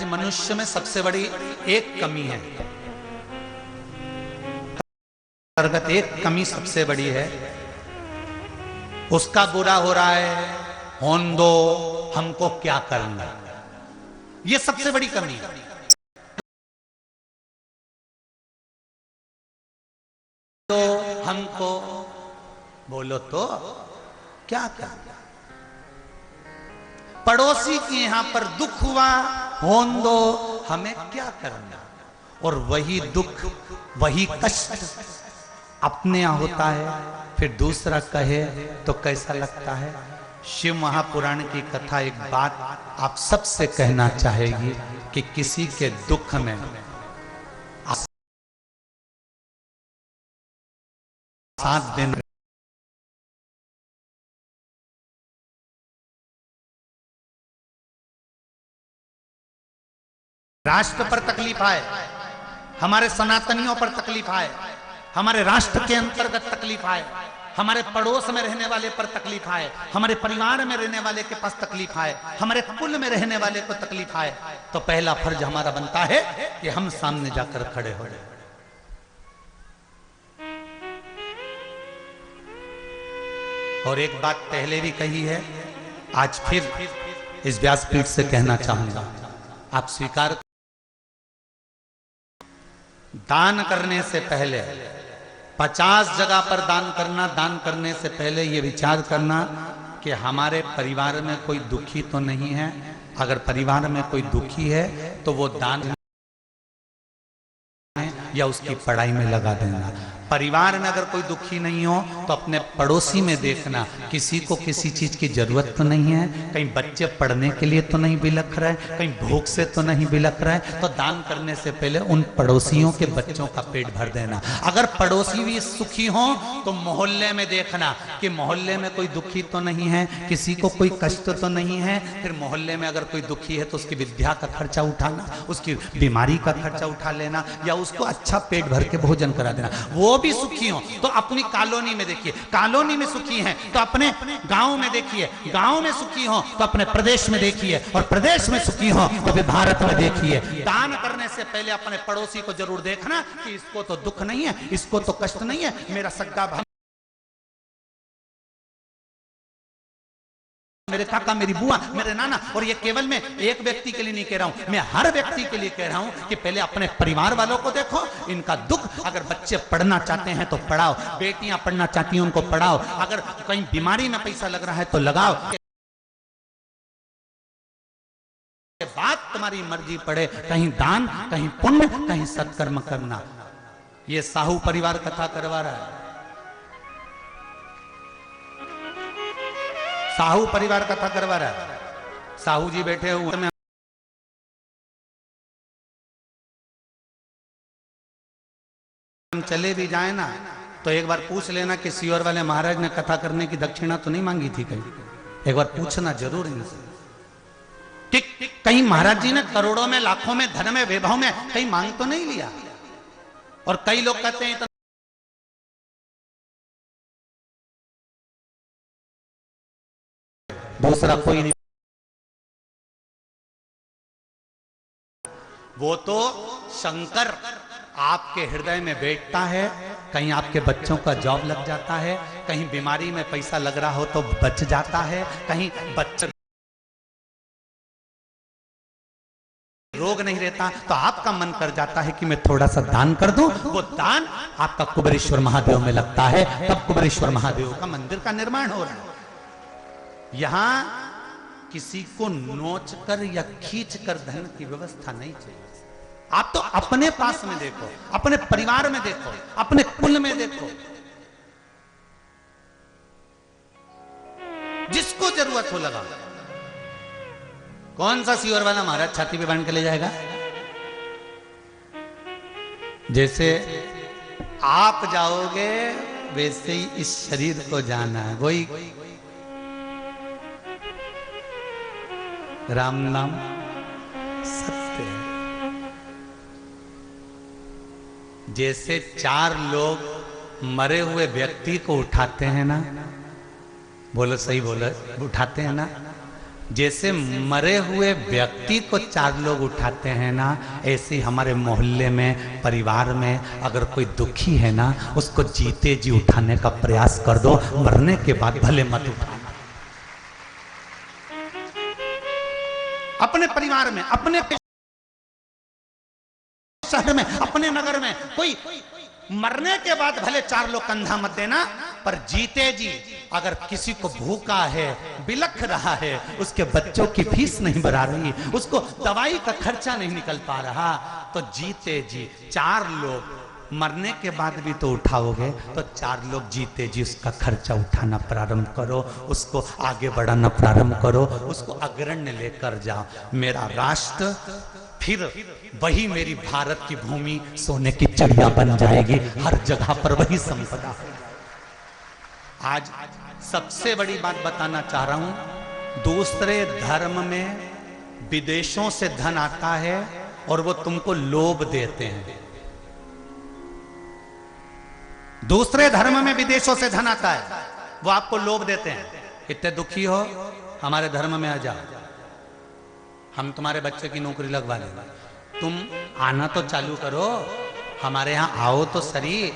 मनुष्य में सबसे बड़ी एक कमी है, अंतर्गत एक कमी सबसे बड़ी है, उसका बुरा हो रहा है, होन दो, हमको क्या करना, ये सबसे बड़ी कमी है। तो हमको बोलो तो क्या करना, पड़ोसी के यहां पर दुख हुआ, होन दो, हमें क्या करना। और वही दुख वही कष्ट अपने यहां होता है, फिर दूसरा कहे तो कैसा लगता है। शिव महापुराण की कथा एक बात आप सबसे कहना चाहेगी कि किसी के दुख में साथ देना, राष्ट्र पर तकलीफ आए, हमारे सनातनियों पर तकलीफ आए, हमारे राष्ट्र के अंतर्गत तकलीफ आए, हमारे पड़ोस में रहने वाले पर तकलीफ आए, हमारे परिवार में रहने वाले के पास तकलीफ आए, हमारे कुल में रहने वाले को तकलीफ आए, तो पहला फर्ज हमारा बनता है कि हम सामने जाकर खड़े हो जाए। और एक बात पहले भी कही है, आज फिर इस व्यासपीठ से कहना चाहूंगा, आप स्वीकार, दान करने से पहले 50 जगह पर दान करना, दान करने से पहले यह विचार करना कि हमारे परिवार में कोई दुखी तो नहीं है। अगर परिवार में कोई दुखी है तो वो दान या उसकी पढ़ाई में लगा देना। परिवार में अगर कोई दुखी नहीं हो तो अपने पड़ोसी में देखना, किसी को किसी चीज की जरूरत तो नहीं है, कहीं बच्चे पढ़ने के लिए तो नहीं बिलख रहे, कहीं भूख से तो नहीं बिलख रहे, तो दान करने से पहले उन पड़ोसियों के बच्चों का पेट भर देना। अगर पड़ोसी भी सुखी हो तो मोहल्ले में देखना कि मोहल्ले में कोई दुखी तो नहीं है, किसी को कोई कष्ट तो नहीं है। फिर मोहल्ले में अगर कोई दुखी है तो उसकी विद्या का खर्चा उठाना, उसकी बीमारी का खर्चा उठा लेना, या उसको अच्छा पेट भर के भोजन करा देना। वो भी सुखी हो तो अपनी कॉलोनी में देखिए, कॉलोनी में सुखी हैं तो अपने गांव में देखिए, गांव में सुखी हो तो अपने प्रदेश में देखिए, और प्रदेश में सुखी हो तो फिर भारत में देखिए। दान करने से पहले अपने पड़ोसी को जरूर देखना कि इसको तो दुख नहीं है, इसको तो कष्ट नहीं है, मेरा सगा भाई, मेरे काका, मेरी बुआ, मेरे नाना। और ये केवल मैं एक व्यक्ति के लिए नहीं कह रहा हूं, मैं हर व्यक्ति के लिए कह रहा हूं कि पहले अपने परिवार वालों को देखो, इनका दुख। अगर बच्चे पढ़ना चाहते हैं तो पढ़ाओ, बेटियां पढ़ना चाहती हैं उनको पढ़ाओ, अगर कहीं बीमारी में पैसा लग रहा है तो लगाओ। बात तुम्हारी मर्जी पड़े, कहीं दान, कहीं पुण्य, कहीं सत्कर्म करना। ये साहू परिवार कथा करवा रहा है, साहू परिवार कथा करवा रहा है। साहू जी बैठे हुए में हम चले भी जाए ना तो एक बार पूछ लेना कि सीवर वाले महाराज ने कथा करने की दक्षिणा तो नहीं मांगी थी, कहीं एक बार पूछना जरूर इनसे कि कहीं महाराज जी ने करोड़ों में, लाखों में, धन में, वैभव में कहीं मांग तो नहीं लिया। और कई लोग कहते हैं दूसरा कोई नहीं, वो तो शंकर आपके हृदय में बैठता है। कहीं आपके बच्चों का जॉब लग जाता है, कहीं बीमारी में पैसा लग रहा हो तो बच जाता है, कहीं बच्चा रोग नहीं रहता तो आपका मन कर जाता है कि मैं थोड़ा सा दान कर दूं। वो दान आपका कुबेरेश्वर महादेव में लगता है, तब कुबेरेश्वर महादेव का मंदिर का निर्माण हो रहा है। यहां किसी को नोच कर या खींच कर धन की व्यवस्था नहीं चाहिए। आप तो अपने पास में देखो, अपने परिवार में देखो, अपने कुल में देखो, जिसको जरूरत हो लगा। कौन सा सीवर वाला महाराज छाती पे बांध के ले जाएगा? जैसे आप जाओगे वैसे ही इस शरीर को जाना है। वही राम नाम सत्य है। जैसे 4 लोग मरे हुए व्यक्ति को उठाते हैं ना, बोलो सही बोलो, उठाते हैं ना, जैसे मरे हुए व्यक्ति को 4 लोग उठाते हैं ना, ऐसे ही हमारे मोहल्ले में, परिवार में अगर कोई दुखी है ना, उसको जीते जी उठाने का प्रयास कर दो, मरने के बाद भले मत उठाना। अपने परिवार में, अपने शहर में, अपने नगर में कोई मरने के बाद भले 4 लोग कंधा मत देना, पर जीते जी अगर किसी को भूखा है, बिलख रहा है, उसके बच्चों की फीस नहीं भरा रही, उसको दवाई का खर्चा नहीं निकल पा रहा, तो जीते जी 4 लोग, मरने के बाद भी तो उठाओगे, तो 4 लोग जीते जी उसका खर्चा उठाना प्रारंभ करो, उसको आगे बढ़ाना प्रारंभ करो, उसको अग्रण्य लेकर जाओ। मेरा राष्ट्र फिर वही, मेरी भारत की भूमि सोने की चिड़िया बन जाएगी, हर जगह पर वही संपदा होगी। आज सबसे बड़ी बात बताना चाह रहा हूं, दूसरे धर्म में विदेशों से धन आता है और वो तुमको लोभ देते हैं। दूसरे धर्म में विदेशों से धन आता है, वो आपको लोभ देते हैं, इतने दुखी हो हमारे धर्म में आ जाओ, हम तुम्हारे बच्चे की नौकरी लगवा लेंगे, तुम आना तो चालू करो, हमारे यहाँ आओ तो सही,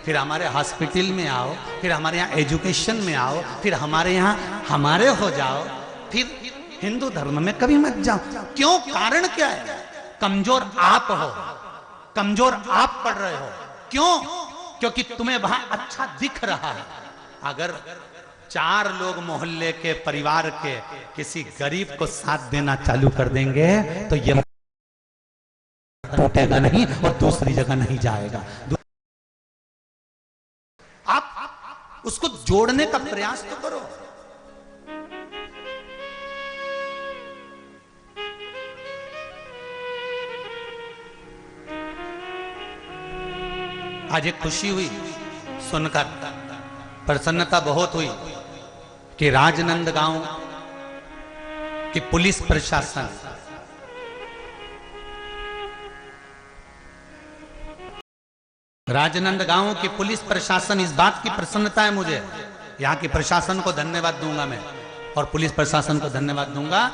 फिर हमारे हॉस्पिटल में आओ, फिर हमारे यहाँ एजुकेशन में आओ, फिर हमारे यहाँ हमारे हो जाओ, फिर हिंदू धर्म में कभी मत जाओ। क्यों? कारण क्या है? कमजोर आप हो, कमजोर आप पढ़ रहे हो। क्यों? क्योंकि तुम्हें वहां अच्छा दिख रहा है। अगर 4 लोग मोहल्ले के, परिवार के किसी गरीब को साथ देना चालू कर देंगे तो ये टूटेगा नहीं और दूसरी जगह नहीं जाएगा। आप उसको जोड़ने का प्रयास तो करो। आज एक खुशी हुई सुनकर, प्रसन्नता बहुत हुई कि राजनांदगांव की पुलिस प्रशासन राजनांदगांव की पुलिस प्रशासन, इस बात की प्रसन्नता है मुझे, यहाँ की प्रशासन को धन्यवाद दूंगा मैं और पुलिस प्रशासन को धन्यवाद दूंगा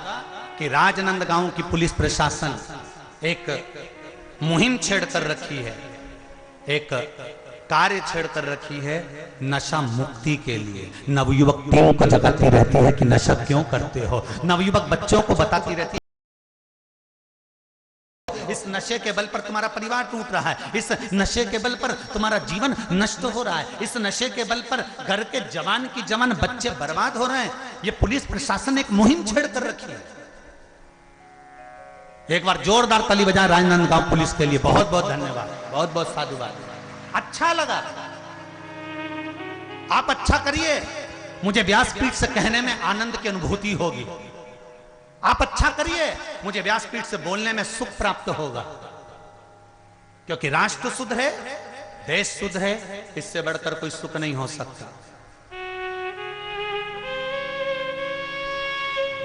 कि राजनांदगांव की पुलिस प्रशासन एक मुहिम छेड़ कर रखी है, एक कार्य छेड़ कर रखी है नशा मुक्ति के लिए। नवयुवक टीम को जगाती रहती है कि नशा क्यों करते हो, नवयुवक बच्चों को बताती रहती है इस नशे के बल पर तुम्हारा परिवार टूट रहा है, इस नशे के बल पर तुम्हारा जीवन नष्ट हो रहा है, इस नशे के बल पर घर के जवान की जवान बच्चे बर्बाद हो रहे हैं। ये पुलिस प्रशासन एक मुहिम छेड़ कर रखी है। एक बार जोरदार ताली बजाएं राजनांदगांव पुलिस के लिए। बहुत बहुत धन्यवाद, बहुत बहुत साधुवाद। अच्छा लगा, आप अच्छा करिए, मुझे व्यासपीठ से कहने में आनंद की अनुभूति होगी। आप अच्छा करिए, मुझे व्यासपीठ से बोलने में सुख प्राप्त होगा, क्योंकि राष्ट्र शुद्ध है, देश शुद्ध है, इससे बढ़कर कोई सुख नहीं हो सकता।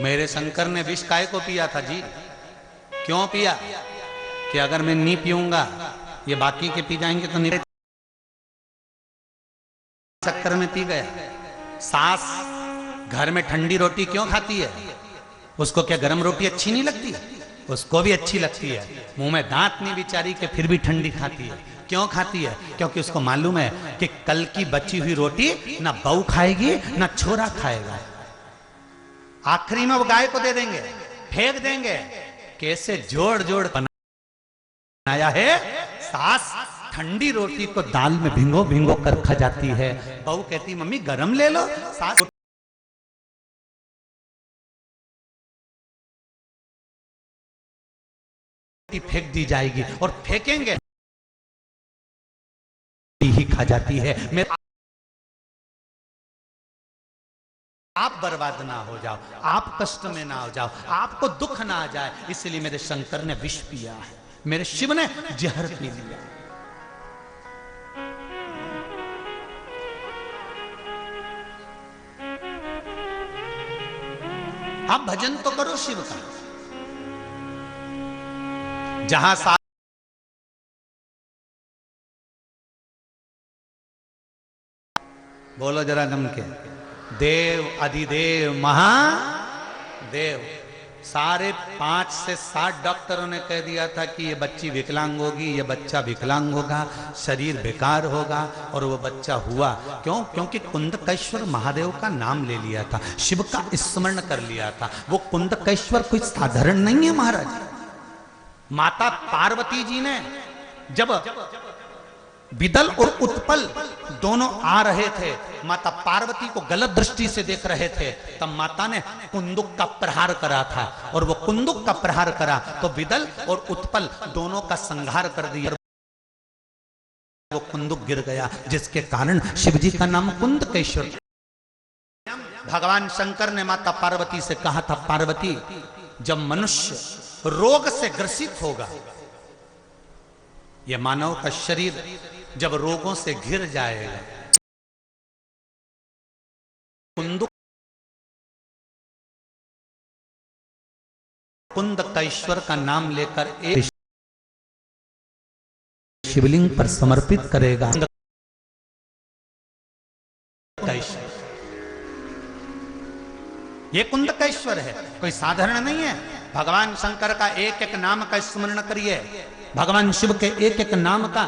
मेरे शंकर ने विष काय को पिया था जी? क्यों पिया? कि अगर मैं नहीं पीऊंगा ये बाकी के पी जाएंगे तो नहीं, चक्कर में पी गया। सास घर में ठंडी रोटी क्यों खाती है? उसको क्या गर्म रोटी अच्छी नहीं लगती? उसको भी अच्छी लगती है, मुंह में दांत नहीं बिचारी के फिर भी ठंडी खाती है। क्यों खाती है? क्योंकि उसको मालूम है कि कल की बची हुई रोटी ना बहू खाएगी ना छोरा खाएगा, आखिरी में वो गाय को दे देंगे, फेंक देंगे। कैसे जोड़ जोड़ बनाया है। सास ठंडी रोटी को दाल में भिंगो भिंगो कर खा जाती है, बहू कहती मम्मी गरम ले लो। सास फेंक दी जाएगी और फेंकेंगे ही खा जाती है। आप बर्बाद ना हो जाओ, आप कष्ट में ना हो जाओ, आपको दुख ना आ जाए, इसलिए मेरे शंकर ने विष पिया है, मेरे शिव ने जहर पी लिया। आप भजन तो करो शिव का, जहां सा बोलो जरा दम के, देव अधिदेव महा देव। सारे 5 से 7 डॉक्टरों ने कह दिया था कि ये बच्ची विकलांग होगी, ये बच्चा विकलांग होगा, शरीर बेकार होगा, और वो बच्चा हुआ। क्यों? क्योंकि कुंदकेश्वर महादेव का नाम ले लिया था, शिव का स्मरण कर लिया था। वो कुंदकेश्वर कोई साधारण नहीं है महाराज। माता पार्वती जी ने जब विदल और उत्पल दोनों आ रहे थे, माता पार्वती को गलत दृष्टि से देख रहे थे, तब माता ने कुंदुक का प्रहार करा था, और वो कुंदुक का प्रहार करा तो विदल और उत्पल दोनों का संहार कर दिया। वो कुंदुक गिर गया, जिसके कारण शिवजी का नाम कुंदकेश्वर। भगवान शंकर ने माता पार्वती से कहा था, पार्वती जब मनुष्य रोग से ग्रसित होगा, यह मानव का शरीर जब रोगों से घिर जाएगा, कुंदकेश्वर का नाम लेकर एक शिवलिंग पर समर्पित करेगा। ये कुंदकेश्वर है, कोई साधारण नहीं है। भगवान शंकर का एक एक नाम का स्मरण करिए, भगवान शिव के एक एक नाम का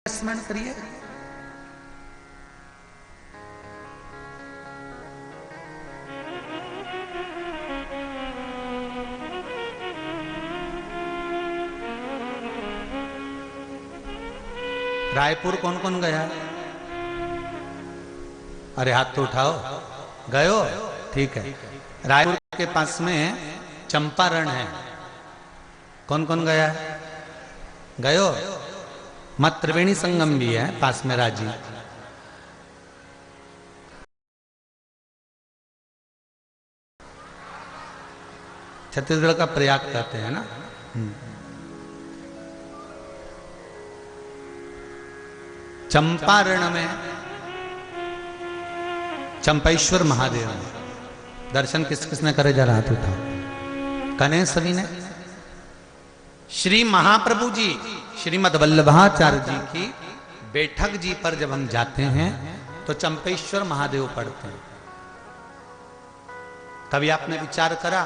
स्मरण करिए। रायपुर कौन कौन गया? अरे हाथ तो उठाओ। गए हो? ठीक है। रायपुर के पास में चंपारण है, कौन कौन गया? गए हो? मत त्रिवेणी संगम भी है पास में, राजी। छत्तीसगढ़ का प्रयाग कहते हैं ना। चंपारण में चंपेश्वर महादेव दर्शन किस किसने करे? जरा हाथ उठाओ। कने सभी ने? श्री महाप्रभु जी श्रीमद वल्लभाचार्य जी की बैठक जी पर जब हम जाते हैं तो चंपेश्वर महादेव पढ़ते हैं। कभी आपने विचार करा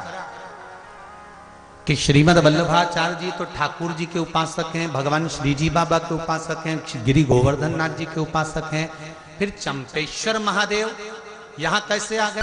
कि श्रीमद वल्लभाचार्य जी तो ठाकुर जी के उपासक हैं, भगवान श्री जी बाबा के उपासक हैं, गिरी गोवर्धन नाथ जी के उपासक हैं, फिर चंपेश्वर महादेव यहां कैसे आ गए?